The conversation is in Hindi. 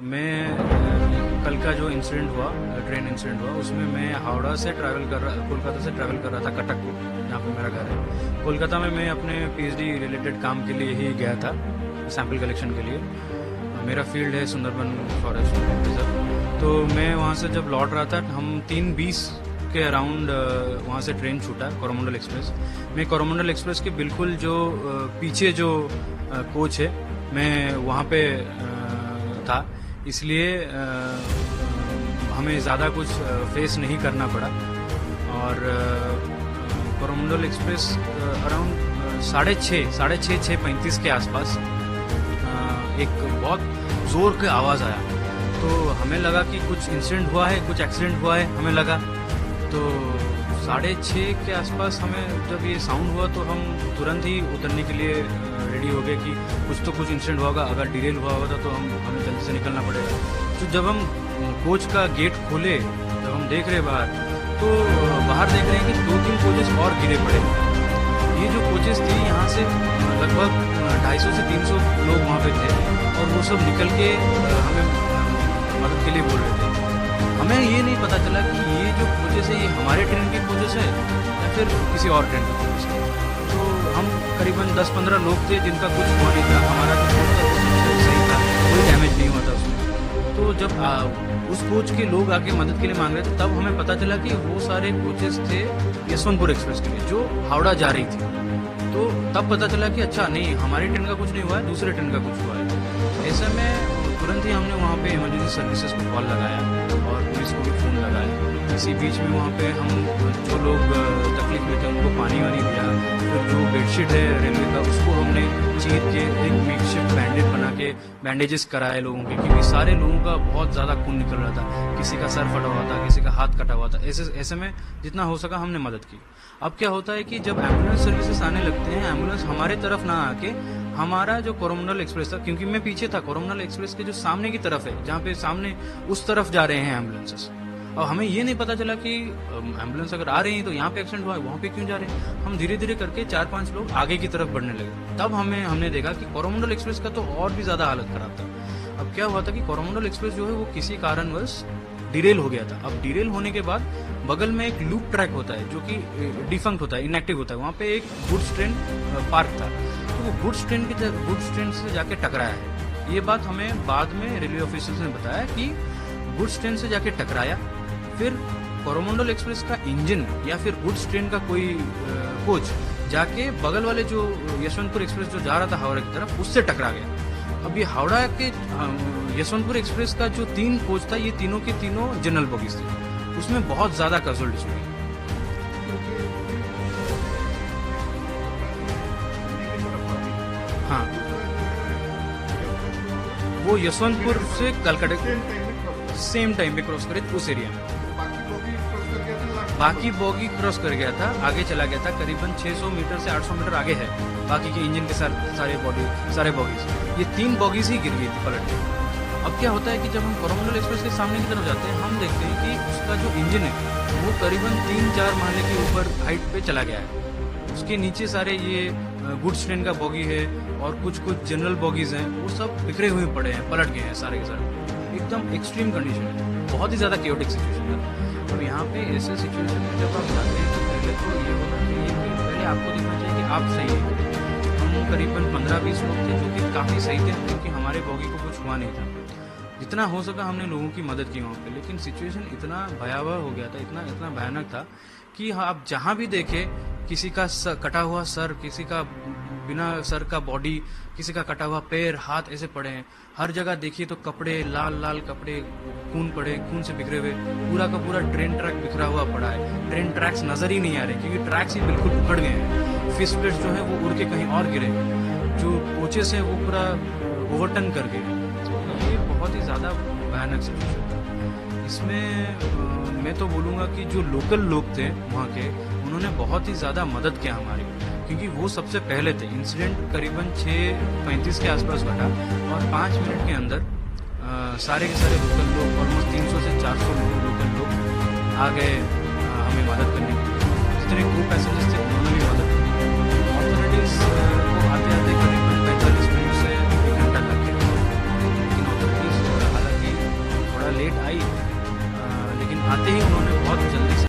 मैं कल का जो इंसिडेंट हुआ, ट्रेन इंसिडेंट हुआ, उसमें मैं हावड़ा से कोलकाता से ट्रैवल कर रहा था कटक को, जहाँ पे मेरा घर है। कोलकाता में मैं अपने पीएचडी रिलेटेड काम के लिए ही गया था, सैंपल कलेक्शन के लिए। मेरा फील्ड है सुंदरबन फॉरेस्ट रिजर्व। तो मैं वहाँ से जब लौट रहा था, हम 3:20 के अराउंड वहाँ से ट्रेन छूटा, कोरोमंडल एक्सप्रेस। मैं कोरोमंडल एक्सप्रेस के बिल्कुल जो पीछे जो कोच है, मैं वहाँ पे था, इसलिए हमें ज़्यादा कुछ फेस नहीं करना पड़ा। और कोरोमंडल एक्सप्रेस अराउंड 6:35 के आसपास एक बहुत ज़ोर की आवाज़ आया। तो हमें लगा कि कुछ इंसिडेंट हुआ है, कुछ एक्सीडेंट हुआ है, हमें लगा। तो 6:30 के आसपास हमें जब ये साउंड हुआ तो हम तुरंत ही उतरने के लिए रेडी हो गए कि कुछ इंसिडेंट हुआ होगा। अगर डिरेल हुआ होगा तो हमें जल्दी से निकलना पड़ेगा। तो जब हम कोच का गेट खोले, जब हम देख रहे बाहर, तो बाहर देख रहे हैं कि 2-3 कोचेस और गिरे पड़े। ये जो कोचेस थे, यहाँ से लगभग 250 से 300 लोग वहाँ पे थे, और वो सब निकल के हमें मदद के लिए बोल रहे थे। हमें ये नहीं पता चला कि ये जो कोचेस है, ये हमारे ट्रेन के कोचेस है या फिर किसी और ट्रेन के कोचेस है। तो हम करीबन 10-15 लोग थे जिनका कुछ हुआ नहीं था। हमारा जो कोच था सही था, कोई डैमेज नहीं हुआ था उसमें। तो जब उस कोच के लोग आके मदद के लिए मांग रहे थे, तब हमें पता चला कि वो सारे कोचेस थे यशवंतपुर एक्सप्रेस के लिए, जो हावड़ा जा रही थी। तो तब पता चला कि अच्छा नहीं, हमारी ट्रेन का कुछ नहीं हुआ है, दूसरे ट्रेन का कुछ हुआ है। ऐसे में तुरंत ही हमने वहाँ पे इमरजेंसी सर्विसेज को कॉल लगाया और पुलिस को भी फ़ोन लगाया। इसी बीच में वहाँ पे हम जो लोग तकलीफ में थे उनको पानी वानी दिया। फिर जो बेडशीट है रेलवे का, उसको हमने चीर के एक मेकशिफ्ट बैंडेज बना के बैंडेजेस कराए लोगों के, क्योंकि सारे लोगों का बहुत ज़्यादा खून निकल रहा था। किसी का सर फटा हुआ था, किसी का हाथ कटा हुआ था। ऐसे में जितना हो सका हमने मदद की। अब क्या होता है कि जब एम्बुलेंस सर्विसेज आने लगते हैं, एम्बुलेंस हमारे तरफ ना आके हमारा जो कोरोमंडल एक्सप्रेस था, क्योंकि मैं पीछे था, कोरोमंडल एक्सप्रेस के जो सामने की तरफ है, जहाँ पे सामने उस तरफ जा रहे हैं एम्बुलेंसेस। और हमें ये नहीं पता चला कि एम्बुलेंस अगर आ रही है तो यहाँ पे एक्सीडेंट हुआ है, वहाँ पे क्यों जा रहे हैं। हम धीरे धीरे करके 4-5 लोग आगे की तरफ बढ़ने लगे। तब हमने देखा कि कोरोमंडल एक्सप्रेस का तो और भी ज्यादा हालत खराब था। अब क्या हुआ था कि कोरोमंडल एक्सप्रेस जो है वो किसी कारणवश डिरेल हो गया था। अब डिरेल होने के बाद बगल में एक लूप ट्रैक होता है जो कि डिफंक्ट होता है, इनएक्टिव होता है। वहाँ पे एक गुड्स ट्रेन पार्क था, तो वो गुड्स ट्रेन से जाके टकराया है। ये बात हमें बाद में रेलवे ऑफिसर्स ने बताया कि गुड्स ट्रेन से जाके टकराया। फिर कोरोमंडल एक्सप्रेस का इंजन या फिर गुड्स ट्रेन का कोई कोच जाके बगल वाले जो यशवंतपुर एक्सप्रेस जो जा रहा था हावड़ा की तरफ, उससे टकरा गया। अब ये हावड़ा के यशवंतपुर एक्सप्रेस का जो 3 कोच था, ये तीनों के तीनों जनरल बोगीज थे। उसमें बहुत ज्यादा कैजुअल्टीज हुई। हाँ, वो यशवंतपुर से कलकत्ता सेम टाइम पे क्रॉस करे उस एरिया में। बाकी बॉगी क्रॉस कर गया था, आगे चला गया था, करीबन 600 मीटर से 800 मीटर आगे है। बाकी के इंजन के सारे बॉगीज, ये 3 बॉगीज ही गिर गई थी पलट के। अब क्या होता है कि जब हम कोरोमंडल एक्सप्रेस के सामने की तरफ जाते हैं, हम देखते हैं कि उसका जो इंजन है वो करीबन 3-4 महले के ऊपर हाइट पे चला गया है। उसके नीचे सारे ये गुड्स ट्रेन का बॉगी है और कुछ जनरल बॉगीज हैं, वो सब बिखरे हुए पड़े हैं, पलट गए हैं सारे के सारे। एकदम एक्सट्रीम कंडीशन है, बहुत ही ज़्यादा केओटिक सिचुएशन है। अब यहाँ पे ऐसे सिचुएशन में जब आप जाते हैं तो पहले तो ये होना चाहिए कि पहले आपको दिखना चाहिए कि आप सही हैं। हम करीबन 15-20 लोग थे जो कि काफ़ी सही थे, क्योंकि हमारे बॉगी को कुछ हुआ नहीं था। जितना हो सका हमने लोगों की मदद की वहाँ पे, लेकिन सिचुएशन इतना भयावह हो गया था, इतना भयानक था कि आप जहाँ भी देखे किसी का कटा हुआ सर, किसी का बिना सर का बॉडी, किसी का कटा हुआ पैर, हाथ ऐसे पड़े हैं। हर जगह देखिए तो कपड़े, लाल कपड़े, खून से बिखरे हुए, पूरा का पूरा ट्रेन ट्रैक बिखरा हुआ पड़ा है। ट्रेन ट्रैक्स नजर ही नहीं आ रहे, क्योंकि ट्रैक्स ही बिल्कुल उखड़ गए हैं। फिश प्लेट्स जो है वो उड़ के कहीं और गिरे, जो कोचेस हैं वो पूरा ओवरटर्न कर गए। ये बहुत ही ज़्यादा भयानक सिचुएशन था। इसमें मैं तो बोलूँगा कि जो लोकल लोग थे वहाँ के, उन्होंने बहुत ही ज़्यादा मदद किया हमारी, क्योंकि वो सबसे पहले थे। इंसिडेंट करीबन 6:35 के आसपास घटा और 5 मिनट के अंदर सारे के सारे लोकल लोग, ऑलमोस्ट 300 से 400 लोकल लोग आ गए हमें मदद करने के लिए। जितने क्रू पैसेंजर्स थे उन्होंने भी मदद की। ऑथोरिटीज़ को आते आते करीबन 45 मिनट से 1 घंटा लग गया, लेकिन ऑथोरिटीज़ हालांकि लेट आई, लेकिन आते ही उन्होंने बहुत जल्दी से